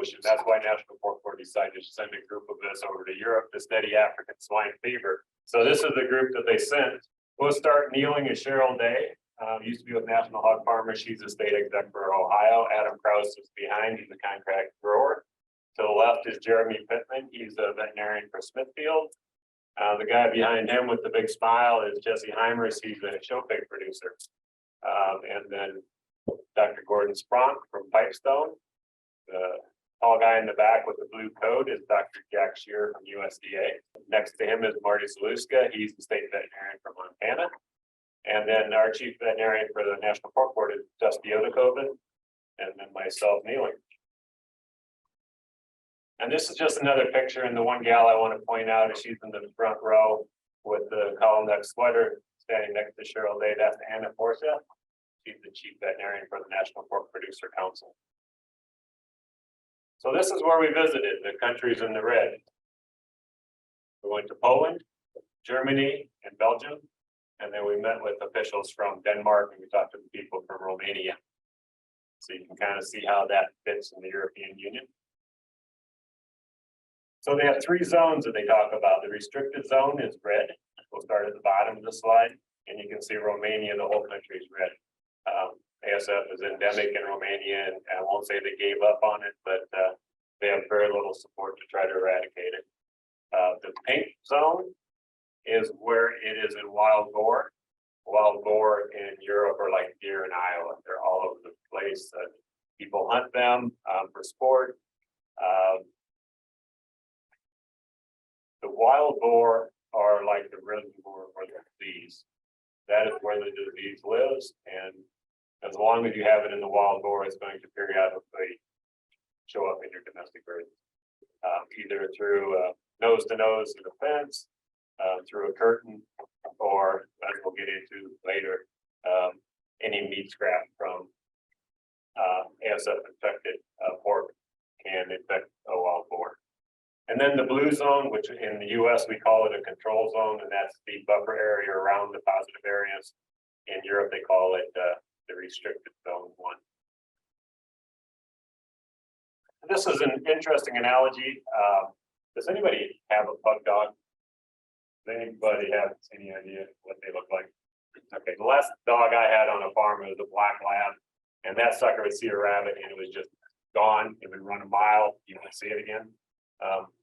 ocean. That's why National Pork Board decided to send a group of this over to Europe to study African swine fever. So this is the group that they sent. We'll start kneeling is Cheryl Day. Used to be with National Hog Farmers. She's a state exec for Ohio. Adam Krause is behind. He's a contract grower. To the left is Jeremy Pittman. He's a veterinarian for Smithfield. The guy behind him with the big smile is Jesse Heimers. He's a show pig producer. And then Dr. Gordon Spronk from Pipestone. The tall guy in the back with the blue coat is Dr. Jack Shearer from USDA. Next to him is Marty Zaluska. He's the state veterinarian from Montana. And then our chief veterinarian for the National Pork Board is Dusty Odekoven. And then myself, kneeling. And this is just another picture. And the one gal I want to point out is she's in the front row with the collar neck sweater standing next to Cheryl Day. That's Anna Forza. She's the chief veterinarian for the National Pork Producer Council. So this is where we visited, the countries in the red. We went to Poland, Germany, and Belgium. And then we met with officials from Denmark and we talked to the people from Romania. So you can kind of see how that fits in the European Union. So they have three zones that they talk about. The restricted zone is red. We'll start at the bottom of the slide, and you can see Romania, the whole country is red. ASF is endemic in Romania, and I won't say they gave up on it, but they have very little support to try to eradicate it. The pink zone is where it is in wild boar. Wild boar in Europe are like deer in Iowa. They're all over the place. People hunt them for sport. The wild boar are like the reservoir for the disease. That is where the disease lives, and as long as you have it in the wild boar, it's going to periodically show up in your domestic birds, either through nose to nose in a fence, through a curtain, or as we'll get into later, any meat scrap from ASF infected pork can infect a wild boar. And then the blue zone, which in the US we call it a control zone, and that's the buffer area around the positive areas. In Europe, they call it the restricted zone 1. This is an interesting analogy. Does anybody have a pug dog? Does anybody have any idea what they look like? Okay, the last dog I had on a farm was a black lab, and that sucker would see a rabbit and it was just gone. It would run a mile, you wouldn't see it again.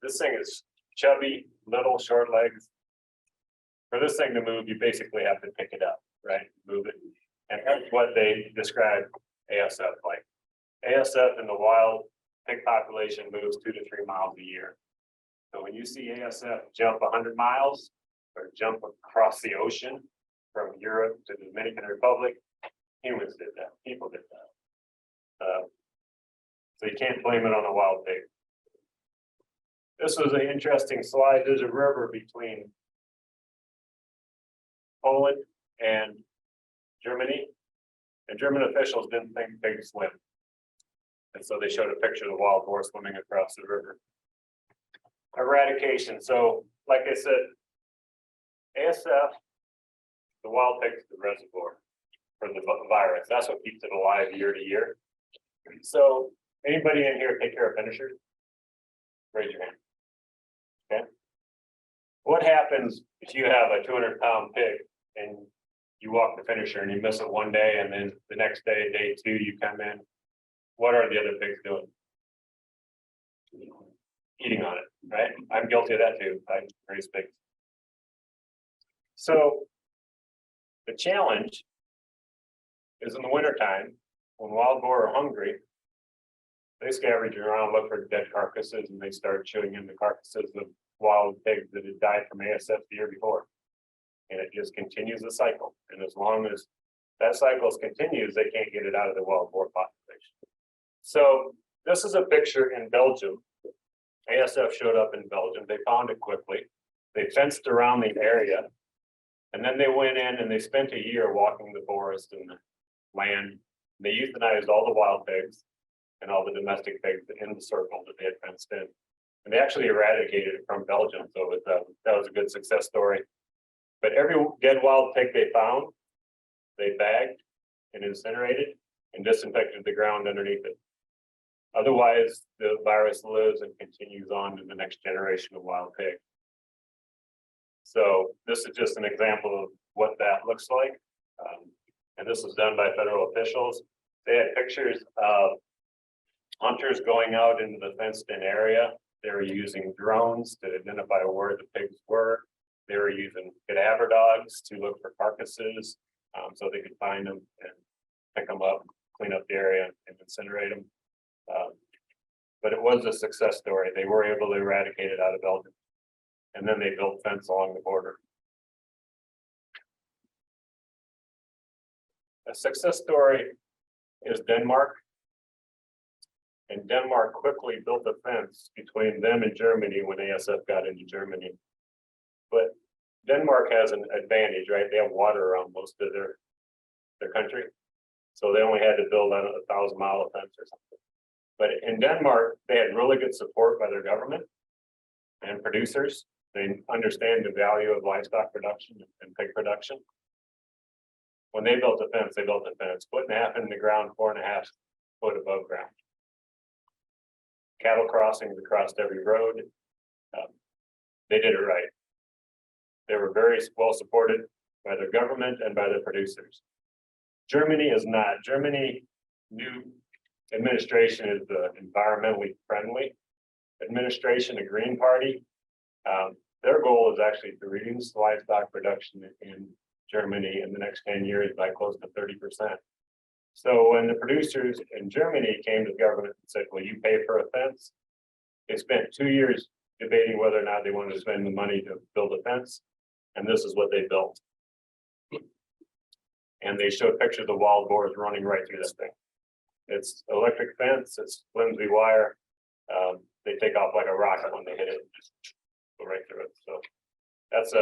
This thing is chubby, little, short legs. For this thing to move, you basically have to pick it up, right? Move it. And that's what they describe ASF like. ASF in the wild pig population moves 2 to 3 miles a year. So when you see ASF jump 100 miles or jump across the ocean from Europe to the Dominican Republic, humans did that, people did that. So you can't blame it on a wild pig. This was an interesting slide. There's a river between Poland and Germany, and German officials didn't think pigs swim. And so they showed a picture of the wild boar swimming across the river. Eradication. So, like I said, ASF, the wild pig is the reservoir for the virus. That's what keeps it alive year to year. So, anybody in here take care of finishers? Raise your hand. Okay. What happens if you have a 200-pound pig and you walk the finisher and you miss it one day, and then the next day, day 2, you come in? What are the other pigs doing? Eating on it, right? I'm guilty of that too. I raise pigs. So the challenge is in the wintertime, when wild boar are hungry, they scavenge around, look for dead carcasses, and they start chewing in the carcasses of wild pigs that had died from ASF the year before. And it just continues the cycle. And as long as that cycle continues, they can't get it out of the wild boar population. So this is a picture in Belgium. ASF showed up in Belgium. They found it quickly. They fenced around the area. And then they went in and they spent a year walking the forest and the land. They euthanized all the wild pigs and all the domestic pigs in the circle that they had fenced in. And they actually eradicated it from Belgium. So that was a good success story. But every dead wild pig they found, they bagged and incinerated and disinfected the ground underneath it. Otherwise, the virus lives and continues on to the next generation of wild pig. So this is just an example of what that looks like. And this was done by federal officials. They had pictures of hunters going out into the fenced-in area. They were using drones to identify where the pigs were. They were using cadaver dogs to look for carcasses, so they could find them and pick them up, clean up the area, and incinerate them. But it was a success story. They were able to eradicate it out of Belgium. And then they built fence along the border. A success story is Denmark. And Denmark quickly built a fence between them and Germany when ASF got into Germany. But Denmark has an advantage, right? They have water around most of their country. So they only had to build on a 1,000-mile fence or something. But in Denmark, they had really good support by their government and producers. They understand the value of livestock production and pig production. When they built a fence, they built a fence, 1.5 feet in the ground, 4.5 foot above ground. Cattle crossings across every road. They did it right. They were very well supported by their government and by the producers. Germany is not. Germany, new administration is the environmentally friendly administration, a Green Party. Their goal is actually to reduce livestock production in Germany in the next 10 years by close to 30%. So when the producers in Germany came to the government and said, "Will you pay for a fence?" They spent 2 years debating whether or not they wanted to spend the money to build a fence, and this is what they built. And they showed pictures of wild boars running right through this thing. It's electric fence, it's flimsy wire. They take off like a rocket when they hit it, just go right through it. So that's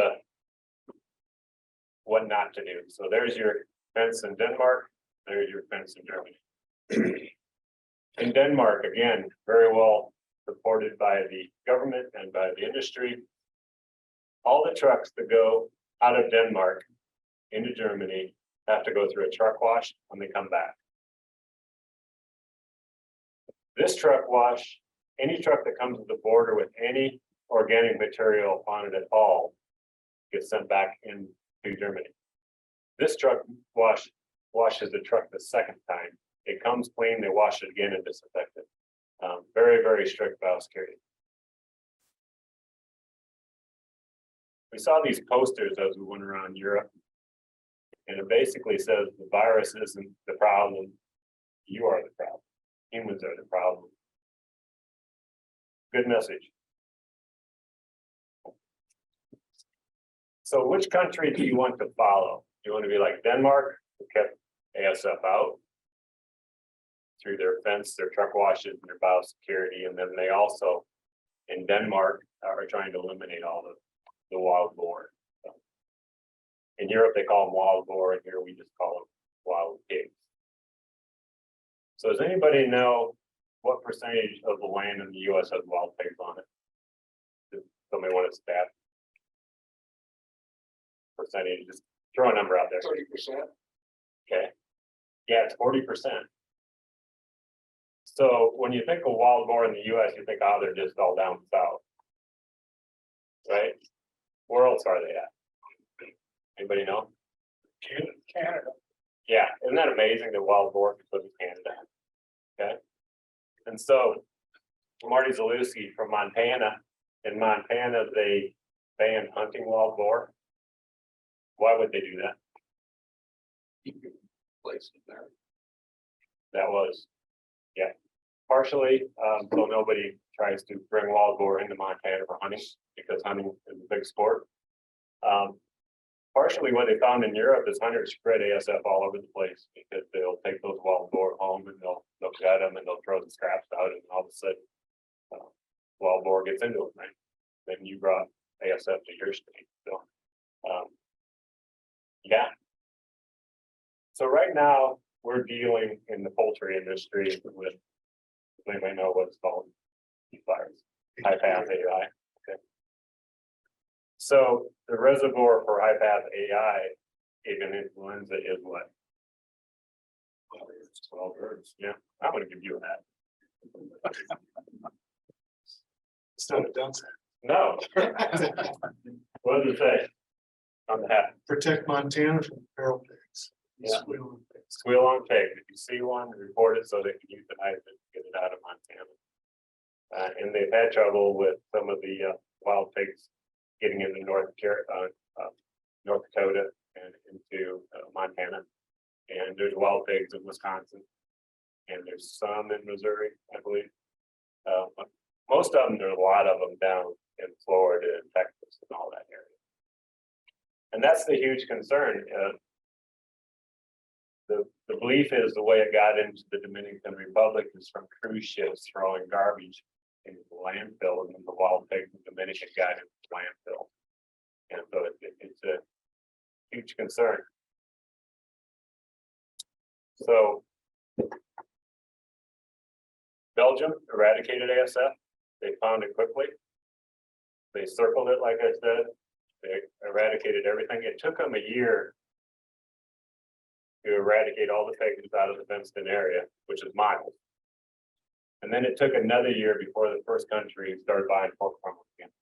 what not to do. So there's your fence in Denmark, there's your fence in Germany. In Denmark, again, very well supported by the government and by the industry. All the trucks that go out of Denmark into Germany have to go through a truck wash when they come back. This truck wash, any truck that comes to the border with any organic material on it at all gets sent back into Germany. This truck washes the truck the second time. It comes clean, they wash it again and disinfect it. Very, very strict biosecurity. We saw these posters as we went around Europe, and it basically says the virus isn't the problem, you are the problem. Humans are the problem. Good message. So which country do you want to follow? Do you want to be like Denmark, who kept ASF out through their fence, their truck washes, and their biosecurity, and then they also, in Denmark, are trying to eliminate all the wild boar. So in Europe, they call them wild boar, and here we just call them wild pigs. So does anybody know what percentage of the land in the US has wild pigs on it? Does somebody want to stat percentage? Just throw a number out there. 30%. Okay. Yeah, it's 40%. So when you think of wild boar in the US, you think, oh, they're just all down south. Right? Where else are they at? Anybody know? Canada. Yeah, isn't that amazing that wild boar can live in Canada? Okay. And so Marty Zalewski from Montana, in Montana, they banned hunting wild boar. Why would they do that? You can place it there. That was, yeah, partially, so nobody tries to bring wild boar into Montana for hunting, because hunting is a big sport. Partially what they found in Europe is hunters spread ASF all over the place, because they'll take those wild boar home and they'll gut them and they'll throw the scraps out, and all of a sudden wild boar gets into it, right? Then you brought ASF to your state. So yeah. So right now we're dealing in the poultry industry with, anybody know what it's called? Virus. High path AI. Okay. So the reservoir for high path AI, avian influenza, is what? 12 birds. Yeah, I'm going to give you that. It's not a done. No. What does it say? On the hat, Protect Montana from feral pigs. Yeah. Squealing pigs. squeal on pig. If you see one, report it so they can euthanize it, and get it out of Montana. And they've had trouble with some of the wild pigs getting into North Dakota and into Montana. And there's wild pigs in Wisconsin. And there's some in Missouri, I believe. But most of them, there's a lot of them down in Florida and Texas and all that area. And that's the huge concern. The belief is the way it got into the Dominican Republic is from cruise ships throwing garbage into the landfill, and then the wild pigs in Dominican got into the landfill. And so it's a huge concern. So Belgium eradicated ASF. They found it quickly. They circled it, like I said. They eradicated everything. It took them a year to eradicate all the pigs out of the fenced-in area, which is miles. And then it took another year before the first country started buying pork from them again,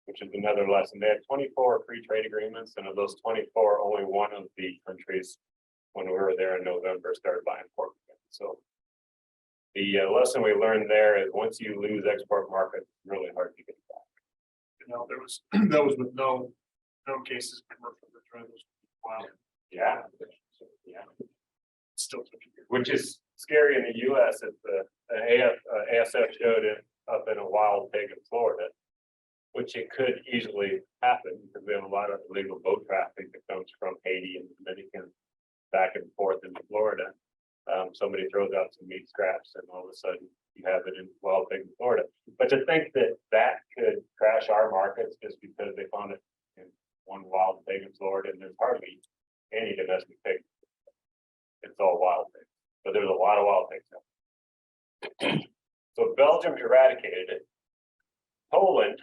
which is another lesson. They had 24 free trade agreements, and of those 24, only one of the countries, when we were there in November, started buying pork again. So the lesson we learned there is once you lose export markets, it's really hard to get back. You know, there was, that was with no cases of commercial retrievals. Wow. Yeah. Yeah. Still took a year. Which is scary in the US if the ASF showed it up in a wild pig in Florida, which it could easily happen because we have a lot of illegal boat traffic that comes from Haiti and Dominican back and forth into Florida. Somebody throws out some meat scraps and all of a sudden you have it in wild pig in Florida. But to think that that could crash our markets just because they found it in one wild pig in Florida, and there's hardly any domestic pig. It's all wild pigs, but there's a lot of wild pigs out. So Belgium eradicated it. Poland,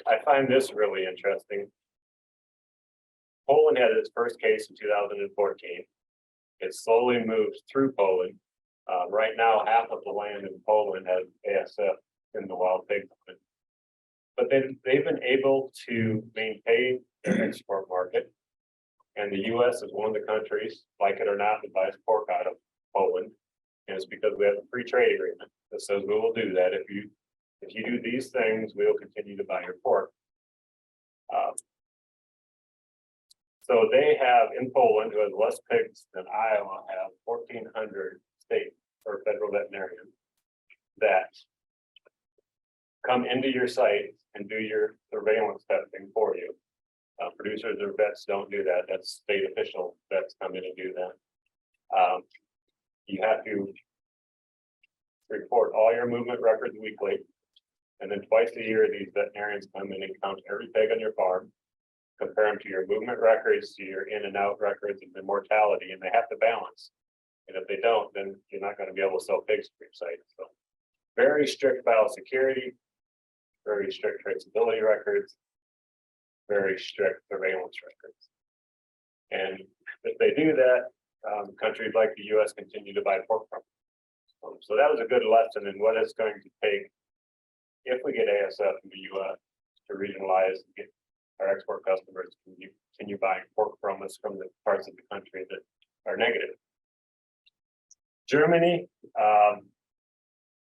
I find this really interesting. Poland had its first case in 2014. It slowly moves through Poland. Right now, half of the land in Poland has ASF in the wild pig. But then they've been able to maintain their export market. And the US is one of the countries, like it or not, that buys pork out of Poland. And it's because we have a free trade agreement that says we will do that. If you do these things, we will continue to buy your pork. So they have in Poland, who has less pigs than Iowa, have 1,400 state or federal veterinarians that come into your site and do your surveillance testing for you. Producers or vets don't do that. That's state official vets come in and do that. You have to report all your movement records weekly. And then twice a year, these veterinarians come in and count every pig on your farm, compare them to your movement records, to your in and out records, and the mortality, and they have to balance. And if they don't, then you're not going to be able to sell pigs for your site. So very strict biosecurity, very strict traceability records, very strict surveillance records. And if they do that, countries like the US continue to buy pork from them. So that was a good lesson in what it's going to take if we get ASF in the US to regionalize and get our export customers to continue buying pork from us from the parts of the country that are negative. Germany,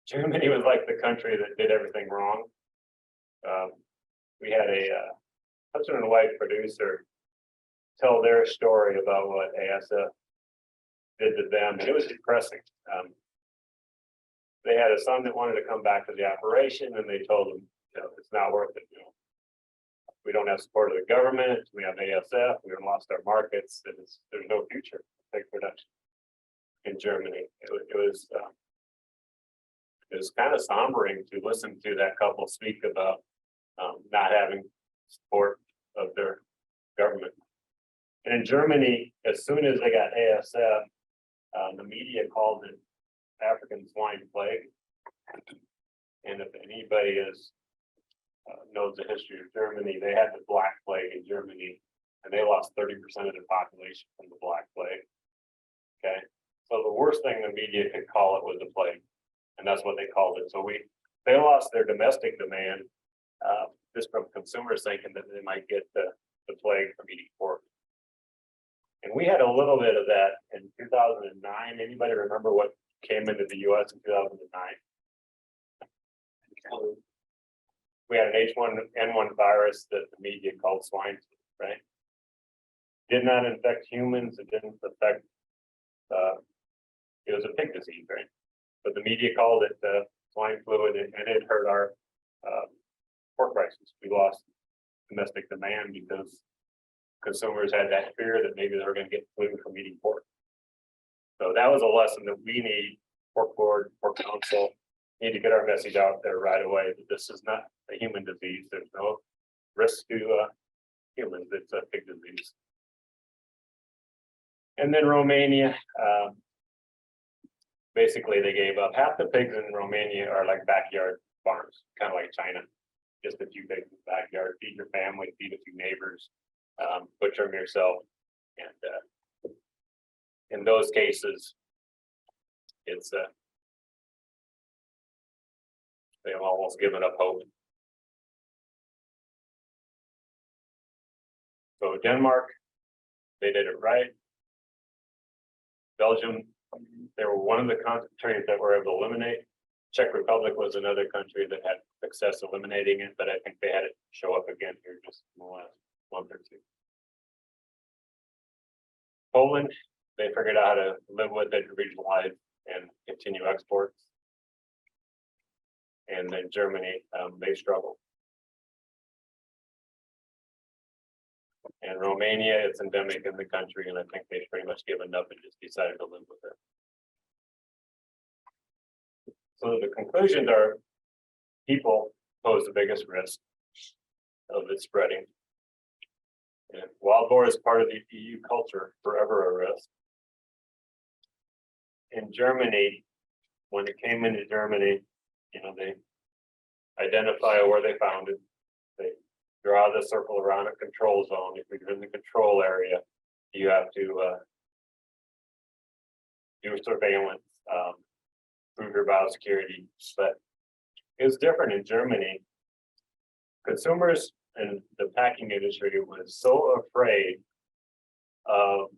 Germany was like the country that did everything wrong. We had a husband and wife producer tell their story about what ASF did to them, and it was depressing. They had a son that wanted to come back to the operation, and they told him, you know, it's not worth it. You know, we don't have support of the government. We have ASF. We lost our markets. There's no future for pig production in Germany. It was kind of sombering to listen to that couple speak about not having support of their government. And in Germany, as soon as they got ASF, the media called it African swine plague. And if anybody knows the history of Germany, they had the Black Plague in Germany, and they lost 30% of their population from the Black Plague. Okay, so the worst thing the media could call it was a plague. And that's what they called it. So they lost their domestic demand, just from consumers thinking that they might get the plague from eating pork. And we had a little bit of that in 2009. Anybody remember what came into the US in 2009? We had an H1N1 virus that the media called swine flu, right? Did not infect humans. It didn't affect, it was a pig disease, right? But the media called it swine flu, and it hurt our pork prices. We lost domestic demand because consumers had that fear that maybe they were going to get flu from eating pork. So that was a lesson that we need, pork board, pork council, need to get our message out there right away that this is not a human disease. There's no risk to humans. It's a pig disease. And then Romania, basically they gave up. Half the pigs in Romania are like backyard farms, kind of like China. Just a few pigs in the backyard. Feed your family, feed a few neighbors, butcher them yourself. And in those cases, it's they've almost given up hope. So Denmark, they did it right. Belgium, they were one of the countries that were able to eliminate. Czech Republic was another country that had success eliminating it, but I think they had it show up again here just in the last month or two. Poland, they figured out how to live with it, regionalize, and continue exports. And then Germany, they struggled. And Romania, it's endemic in the country, and I think they've pretty much given up and just decided to live with it. So the conclusions are people pose the biggest risk of it spreading. And wild boar is part of the EU culture, forever a risk. In Germany, when it came into Germany, they identify where they found it. They draw the circle around a control zone. If you're in the control area, you have to do surveillance, prove your biosecurity. But it was different in Germany. Consumers and the packing industry was so afraid of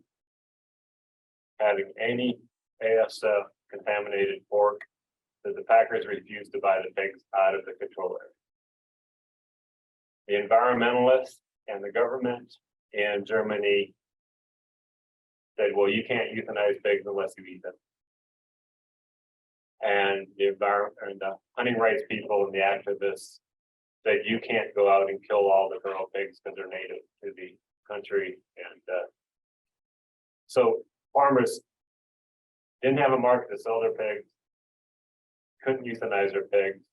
having any ASF contaminated pork that the packers refused to buy the pigs out of the control area. The environmentalists and the government in Germany said, well, you can't euthanize pigs unless you eat them. And the environment and the hunting rights people and the activists said you can't go out and kill all the feral pigs because they're native to the country. And so farmers didn't have a market to sell their pigs, couldn't euthanize their pigs.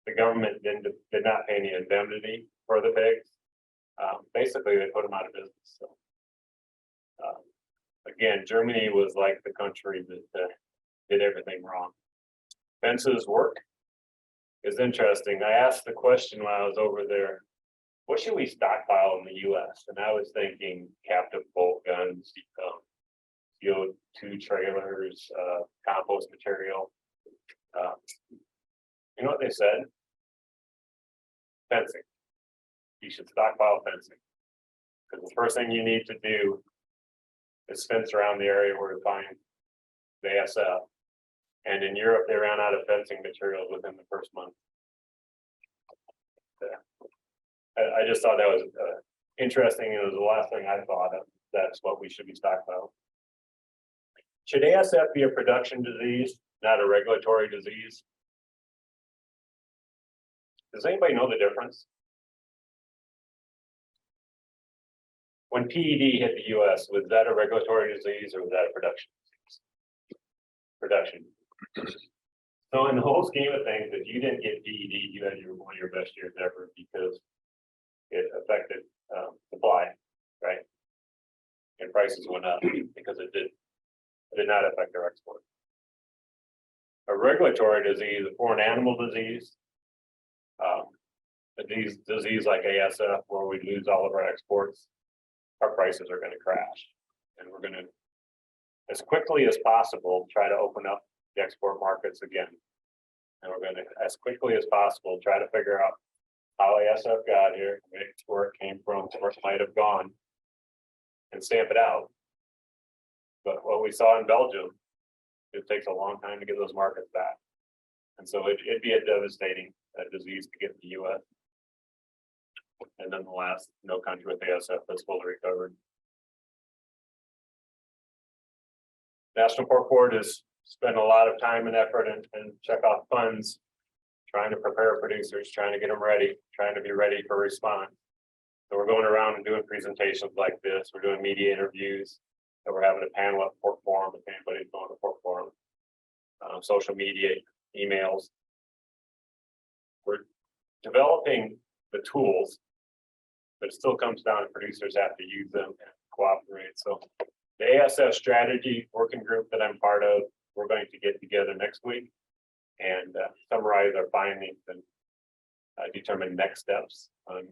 The government did not pay any indemnity for the pigs. Basically, they put them out of business. So again, Germany was like the country that did everything wrong. Fences work. It's interesting. I asked the question while I was over there, what should we stockpile in the US? And I was thinking captive bolt guns, CO2 trailers, compost material. You know what they said? Fencing. You should stockpile fencing. Because the first thing you need to do is fence around the area where to find the ASF. And in Europe, they ran out of fencing materials within the first month. I just thought that was interesting. It was the last thing I thought of. That's what we should be stockpiling. Should ASF be a production disease, not a regulatory disease? Does anybody know the difference? When PED hit the US, was that a regulatory disease or was that a production disease? Production. So in the whole scheme of things, if you didn't get PED, you had one of your best years ever because it affected supply, right? And prices went up because it did not affect our export. A regulatory disease, a foreign animal disease, a disease like ASF, where we lose all of our exports, our prices are going to crash. And we're going to, as quickly as possible, try to open up the export markets again. And we're gonna, as quickly as possible, try to figure out how ASF got here, where it came from, where it might have gone. And stamp it out. But what we saw in Belgium, it takes a long time to get those markets back. And so it'd be a devastating disease to get in the US. And nonetheless, no country with ASF has fully recovered. National Pork Board has spent a lot of time and effort and check off funds, trying to prepare producers, trying to get them ready, trying to be ready for response. So we're going around and doing presentations like this. We're doing media interviews. And we're having a panel at Pork Forum if anybody's going to Pork Forum. Social media, emails. We're developing the tools, but it still comes down to producers have to use them and cooperate. So the ASF strategy working group that I'm part of, we're going to get together next week and summarize our findings and determine next steps on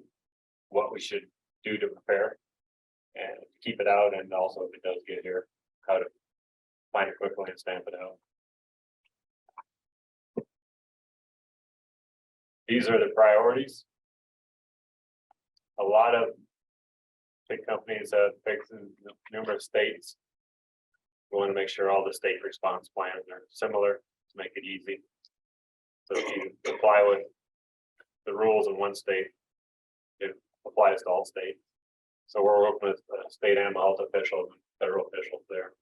what we should do to prepare and keep it out, and also if it does get here, how to find it quickly and stamp it out. These are the priorities. A lot of big companies have pigs in numerous states. We want to make sure all the state response plans are similar to make it easy. So if you comply with the rules in one state, it applies to all states. So we're working with state animal health officials and federal officials there.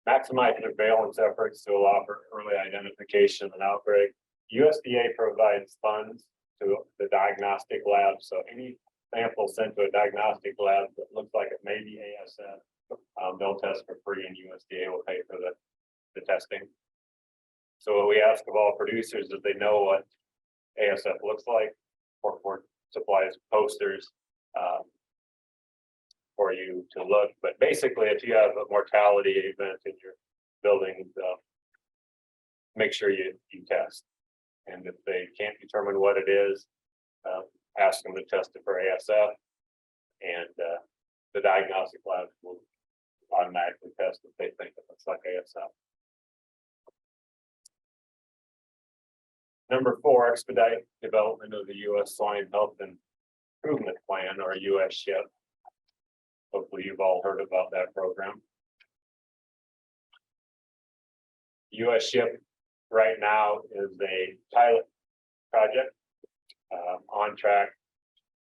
Maximize surveillance efforts to allow for early identification of an outbreak. USDA provides funds to the diagnostic lab. So any sample sent to a diagnostic lab that looks like it may be ASF, they'll test for free and USDA will pay for the testing. So what we ask of all producers is they know what ASF looks like. Pork Board supplies posters for you to look. But basically, if you have a mortality event in your building, make sure you test. And if they can't determine what it is, ask them to test it for ASF. And the diagnostic lab will automatically test if they think it looks like ASF. Number 4, expedite development of the U.S. Swine Health Improvement Plan, or U.S. SHIP. Hopefully you've all heard about that program. U.S. SHIP right now is a pilot project on track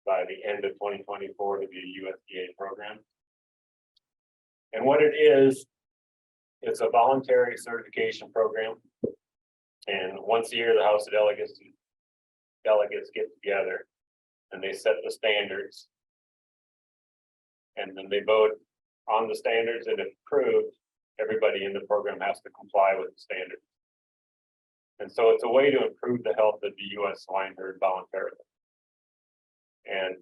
by the end of 2024 to be a USDA program. And what it is, it's a voluntary certification program. And once a year, the House of Delegates get together and they set the standards. And then they vote on the standards, and if approved, everybody in the program has to comply with the standards. And so it's a way to improve the health of the U.S. swine herd voluntarily. And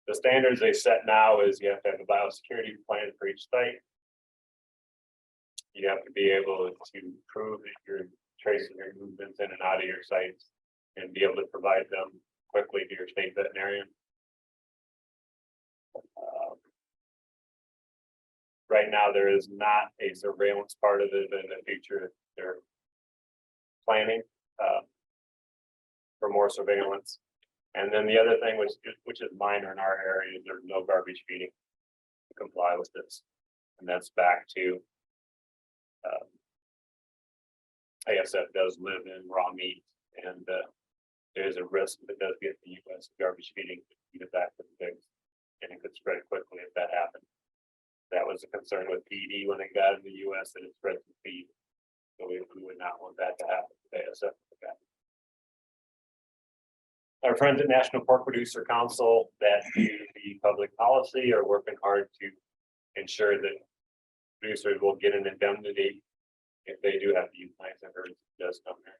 the standards they set now is you have to have a biosecurity plan for each site. You have to be able to prove that you're tracing your movements in and out of your sites and be able to provide them quickly to your state veterinarian. Right now, there is not a surveillance part of it. In the future, they're planning for more surveillance. And then the other thing, which is minor in our area, is there's no garbage feeding to comply with this. And that's back to ASF does live in raw meat, and there is a risk that it does get the U.S. garbage feeding to feed it back to the pigs, and it could spread quickly if that happened. That was a concern with PD when it got in the U.S. that it spread to feed. So we would not want that to happen with ASF. Our friends at National Pork Producer Council that do the public policy are working hard to ensure that producers will get an indemnity if they do have to euthanize their herds. It does come there.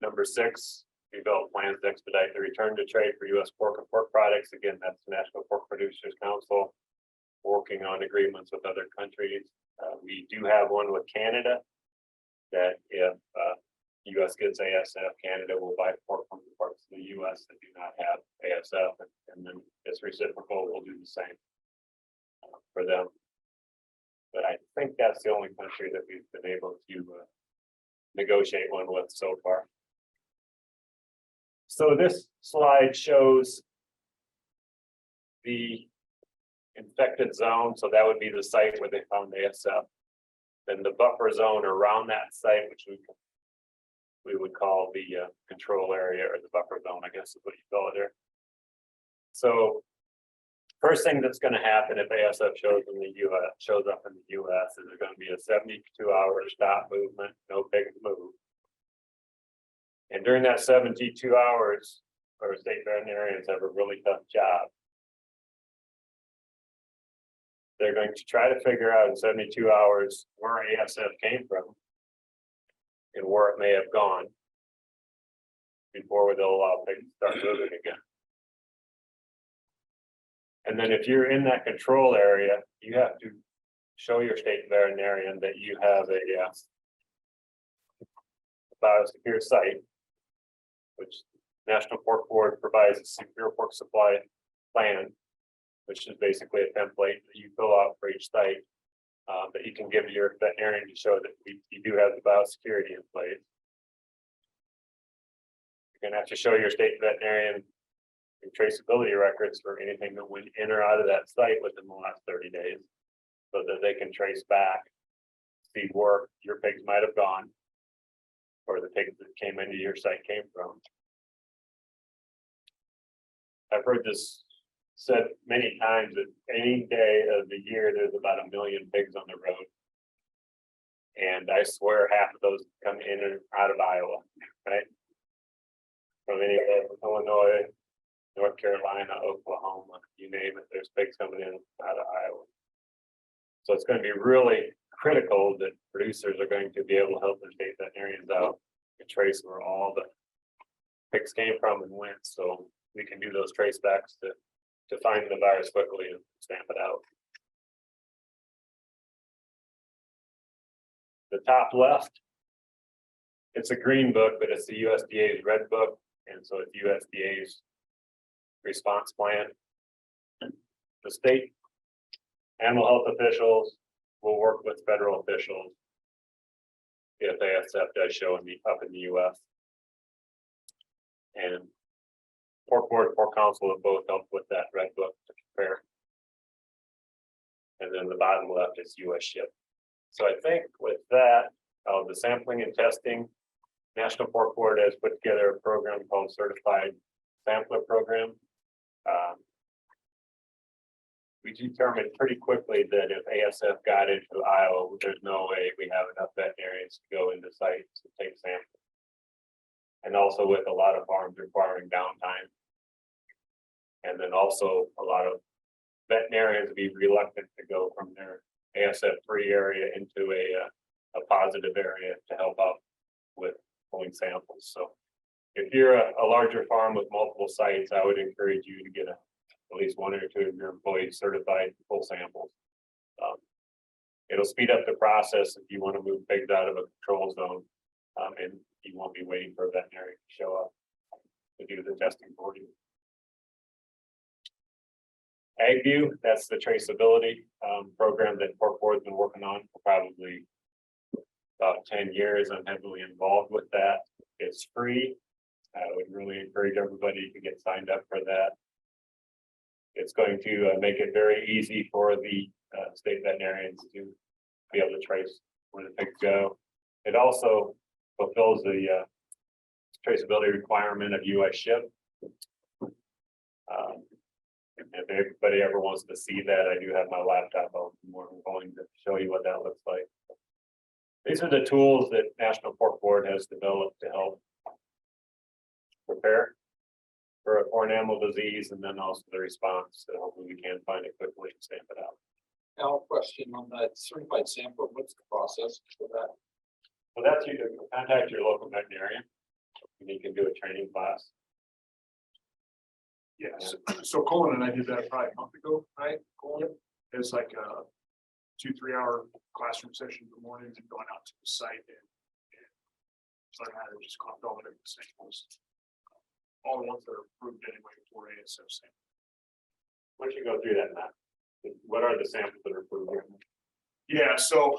Number 6, develop plans to expedite the return to trade for U.S. pork and pork products. Again, that's the National Pork Producers Council, working on agreements with other countries. We do have one with Canada that if U.S. gets ASF, Canada will buy pork from the parts of the U.S. that do not have ASF, and then it's reciprocal. We'll do the same. for them. But I think that's the only country that we've been able to negotiate one with so far. So this slide shows the infected zone, so that would be the site where they found ASF. Then the buffer zone around that site, which we would call the control area or the buffer zone, I guess is what you call it there. So first thing that's going to happen if ASF shows up in the US is there's going to be a 72-hour stop movement, no pigs move. And during that 72 hours, our state veterinarians have a really tough job. They're going to try to figure out in 72 hours where ASF came from and where it may have gone before they'll allow pigs to start moving again. And then if you're in that control area, you have to show your state veterinarian that you have a biosecure site, which National Pork Board provides a secure pork supply plan, which is basically a template that you fill out for each site that you can give to your veterinarian to show that you do have the biosecurity in place. You're going to have to show your state veterinarian your traceability records for anything that went in or out of that site within the last 30 days, so that they can trace back, see where your pigs might have gone, or the pigs that came into your site came from. I've heard this said many times that any day of the year there's about 1 million pigs on the road, and I swear half of those come in and out of Iowa, right? From anywhere from Illinois, North Carolina, Oklahoma, you name it, there's pigs coming in out of Iowa. So it's going to be really critical that producers are going to be able to help their state veterinarians out and trace where all the pigs came from and went, so we can do those trace backs to find the virus quickly and stamp it out. The top left, it's a green book, but it's the USDA's red book, and so it's USDA's response plan. The state animal health officials will work with federal officials if ASF does show up in the US. And Pork Board and Pork Council have both helped with that red book to compare. And then the bottom left is US ship. So I think with that, the sampling and testing, National Pork Board has put together a program called Certified Sampler Program. We determined pretty quickly that if ASF got into Iowa, there's no way we have enough veterinarians to go into sites to take samples. And also with a lot of farms requiring downtime. And then also a lot of veterinarians be reluctant to go from their ASF-free area into a positive area to help out with pulling samples. So if you're a larger farm with multiple sites, I would encourage you to get at least 1 or 2 of your employees certified to pull samples. It'll speed up the process if you want to move pigs out of a control zone, and you won't be waiting for a veterinarian to show up to do the testing for you. AgView, that's the traceability program that Pork Board's been working on for probably about 10 years. I'm heavily involved with that. It's free. I would really encourage everybody to get signed up for that. It's going to make it very easy for the state veterinarians to be able to trace where the pigs go. It also fulfills the traceability requirement of US ship. If everybody ever wants to see that, I do have my laptop open. I'm more than willing to show you what that looks like. These are the tools that National Pork Board has developed to help prepare for a foreign animal disease, and then also the response, so hopefully we can find it quickly and stamp it out. Now, a question on that certified sample, what's the process for that? So that's you to contact your local veterinarian, and you can do a training class. Yes, so Colin and I did that probably a month ago, right? Colin, it was like a 2-3 hour classroom session in the morning and going out to the site and learn how to just collect all the different samples. All the ones that are approved anyway for ASF sample. Once you go through that, Matt. What are the samples that are approved? Yeah, so,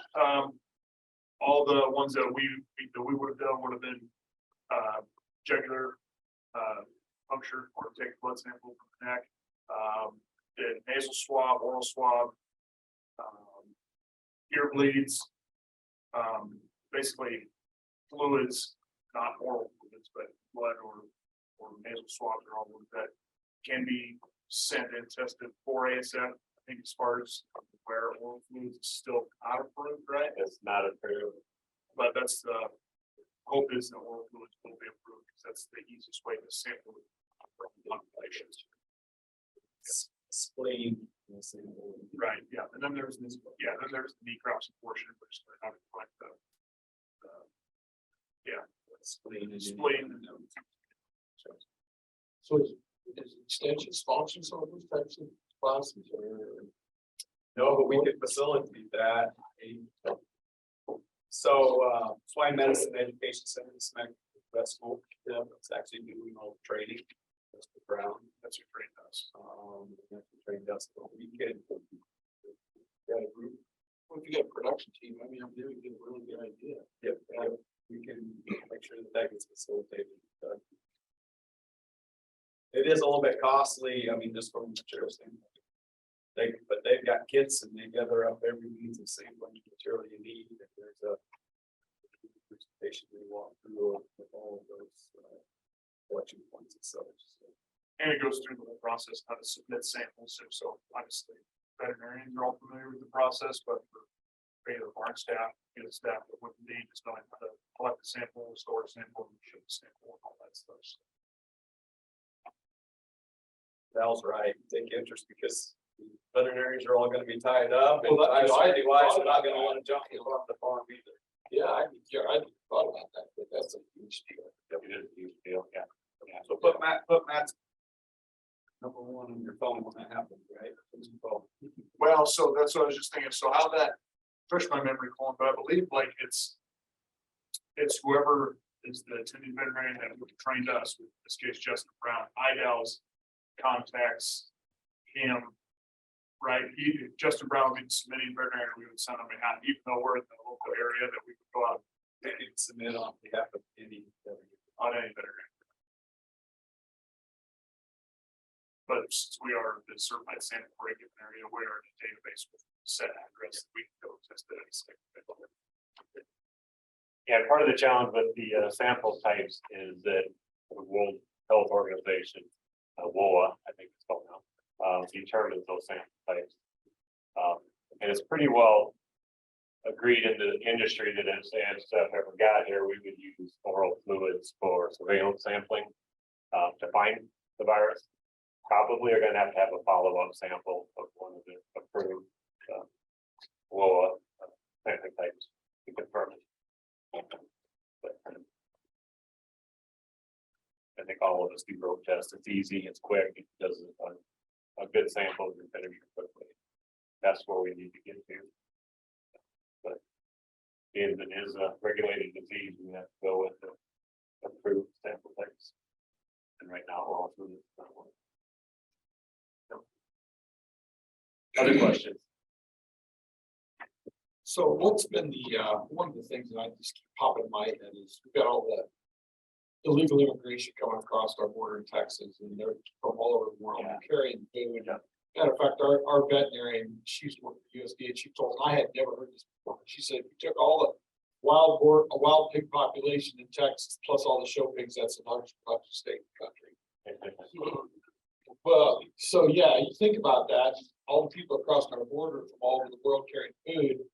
all the ones that we would have done would have been, jugular, puncture or take a blood sample from the neck. Did nasal swab, oral swab, ear bleeds, basically fluids, not oral fluids, but blood or nasal swabs are all ones that can be sent and tested for ASF. I think as far as where oral fluids is still not approved, right? It's not approved. But that's the hope is that oral fluids will be approved because that's the easiest way to sample it from populations. Spleen. Right, yeah, and then there's this, yeah, then there's the necropsy portion, which is how to collect the Spleen. spleen. So is extension sponsoring some of those types of classes or? No, but we could facilitate that. So, Swine Medicine Education Center, West School, it's actually doing all the training. That's the ground. That's what train does. That's what train does, but we could. Got a group. Well, if you got a production team, I mean, I'm doing a really good idea. Yep, we can make sure that gets facilitated. It is a little bit costly, I mean, just from the material standpoint. But they've got kits and they gather up every means of sampling material you need. If there's a presentation we walk through with all of those collection points and such. So. And it goes through the whole process, how to submit samples. So obviously veterinarians are all familiar with the process, but for regular farm staff, staff that wouldn't need just knowing how to collect the sample, store a sample, and ship the sample and all that stuff. So Val's right, take interest because veterinarians are all gonna be tied up. Well, And that's- I are not gonna wanna jump off the farm either. Yeah, I thought about that, but that's a huge deal. It is a huge deal, yeah. So put Matt's number one on your phone when that happens, right? well, so that's what I was just thinking. So how that refresh my memory, Colin, but I believe like it's whoever is the attending veterinarian that trained us, in this case Justin Brown, IDALS contacts him. Right, Justin Brown would be submitting veterinarian, we would send on behalf, even though we're in the local area that we would go out They can submit on behalf of any. on any veterinarian. But since we are the certified sample breaking area, we are in a database with set address, we can go test it. Yeah, part of the challenge with the sample types is that the World Health Organization, WOA, I think it's called now, determines those sample types. And it's pretty well agreed in the industry that if ASF ever got here, we would use oral fluids for surveillance sampling to find the virus. Probably are going to have a follow-up sample of one of the approved WOA sampling types to confirm it. But I think all of us do road tests. It's easy, it's quick, it does a good sample and finish it quickly. That's where we need to get to. But being that it is a regulated disease, we have to go with the approved sample types. And right now we're all through this. Other questions? So what's been the, one of the things that I just keep popping in my head is we've got all the illegal immigration coming across our border in Texas and they're from all over the world carrying food. Matter of fact, our veterinarian, she's worked for USDA and she told me, I had never heard this before. She said, if you took all the wild pig population in Texas, plus all the show pigs, that's the largest state in the country. Well, so yeah, you think about that, all the people across our border from all over the world carrying food.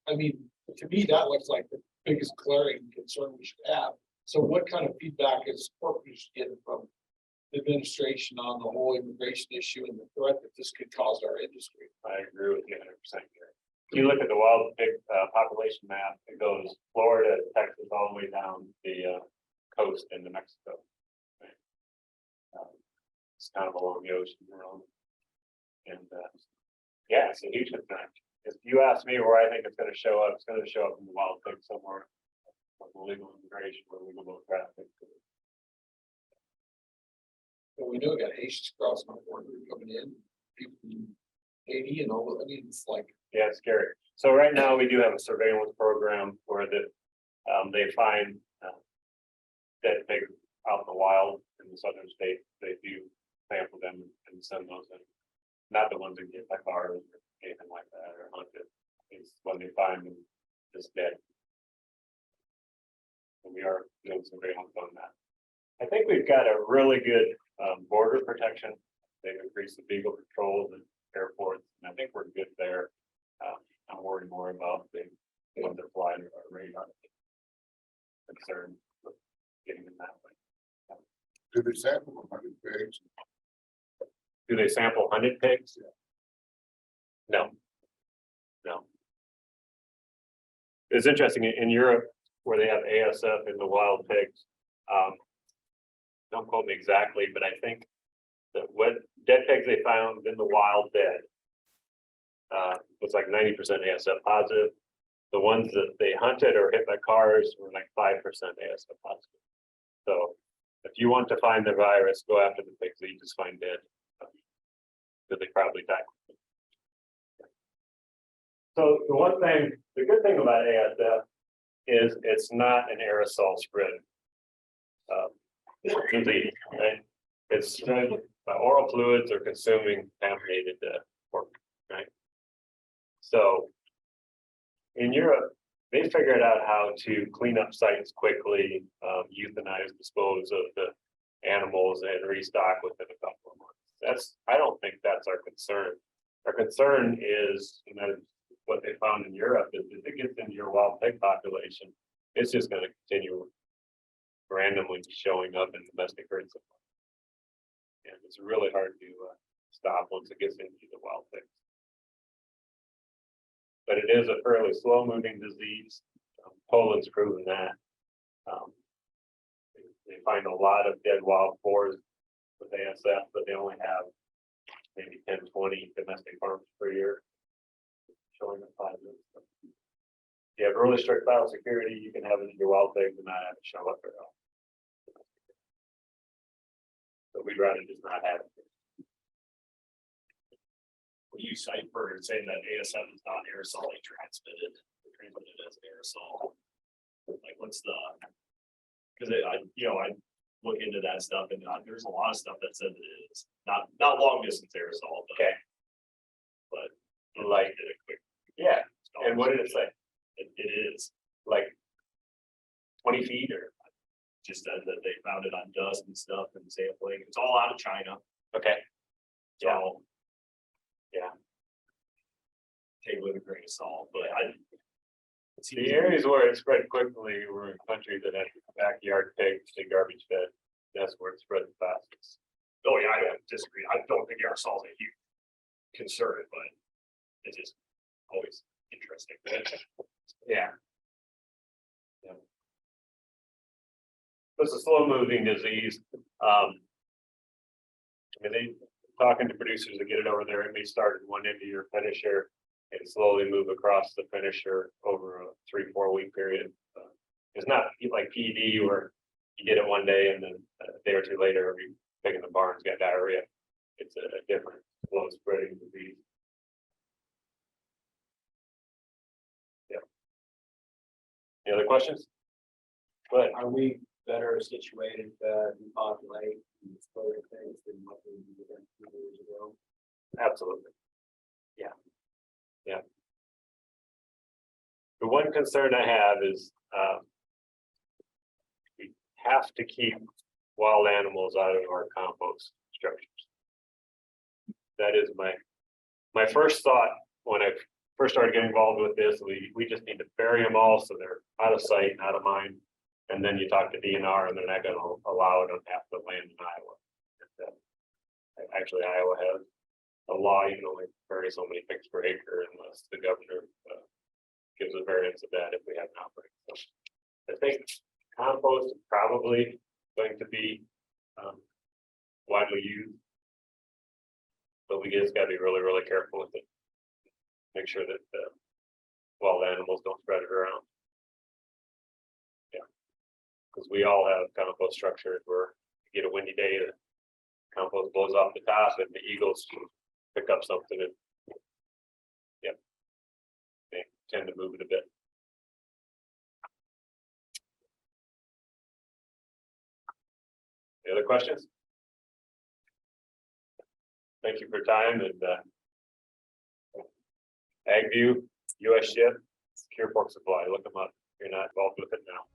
I mean, to me, that looks like the biggest glaring concern we should have. So what kind of feedback is support we should get from the administration on the whole immigration issue and the threat that this could cause our industry? I agree with you 100% here. If you look at the wild pig population map, it goes Florida, Texas, all the way down the coast into Mexico. Right? It's kind of along the ocean, and yeah, it's a huge concern. If you ask me where I think it's going to show up, it's going to show up in the wild pig somewhere. Illegal immigration or illegal traffic. But we know we got Haitians crossing our border coming in, people from 80 and all, I mean, it's like, Yeah, it's scary. So right now, we do have a surveillance program where they find dead pigs out in the wild in the southern states. They do sample them and send those in. Not the ones that get by cars or anything like that or hunted. It's when they find them just dead. And we are doing surveillance on that. I think we've got a really good border protection. They've increased the beagle patrols and airports, and I think we're good there. I'm worried more about the ones that fly under our radar. Concerned with getting in that way. Do they sample hunted pigs? Do they sample hunted pigs? No. No. It's interesting in Europe where they have ASF in the wild pigs. Don't quote me exactly, but I think that what dead pigs they found in the wild dead was like 90% ASF positive. The ones that they hunted or hit by cars were like 5% ASF positive. So if you want to find the virus, go after the pigs that you just find dead. Because they probably died. So the good thing about ASF is it's not an aerosol spread disease, right? It's spread by oral fluids or consuming contaminated pork, right? So in Europe, they figured out how to clean up sites quickly, euthanize, dispose of the animals and restock within a couple of months. I don't think that's our concern. Our concern is, what they found in Europe is if it gets into your wild pig population, it's just going to continue randomly showing up in domestic herds. And it's really hard to stop once it gets into the wild pigs. But it is a fairly slow moving disease. Poland's proven that. They find a lot of dead wild boars with ASF, but they only have maybe 10, 20 domestic farms per year showing up positive. If you have really strict biosecurity, you can have it in your wild pigs and not have it show up at all. But we'd rather just not have it. What do you cite for saying that ASF is not aerosolly transmitted as aerosol? Like, what's the? Because I look into that stuff and there's a lot of stuff that says it is not long distance aerosol. But, Okay. But Like, a quick. yeah. And what did it say? It is Like 20 feet or? just that they found it on dust and stuff and sampling. It's all out of China. Okay. Yeah. So Yeah. take it with a grain of salt, but The areas where it spread quickly were in countries that had backyard pigs and garbage fed. That's where it spread the fastest. oh yeah, I don't disagree. I don't think aerosol is a huge concern, but it's just always interesting. Yeah. It's a slow moving disease. Talking to producers to get it over there, it may start in one end of your finisher and slowly move across the finisher over a 3-4 week period. It's not like PED where you get it one day and then a day or two later, every pig in the barn's got diarrhea. It's a different slow spreading disease. Yeah. Any other questions? Go ahead. Are we better situated to repopulate and explode things than what we did a few years ago? Absolutely. Yeah. Yeah. The one concern I have is we have to keep wild animals out of our compost structures. That is my first thought when I first started getting involved with this. We just need to bury them all so they're out of sight and out of mind. And then you talk to DNR and they're not going to allow it on half the land in Iowa. Actually, Iowa has a law, you can only bury so many pigs per acre unless the governor gives a variance of that if we have an outbreak. So I think compost is probably going to be widely used. But we just got to be really, really careful with it. Make sure that wild animals don't spread it around. Because we all have compost structures where you get a windy day, the compost blows off the top and the eagles pick up something and tend to move it a bit. Any other questions? Thank you for your time and AgView, US Ship, Secure Pork Supply, look them up. If you're not involved with it now.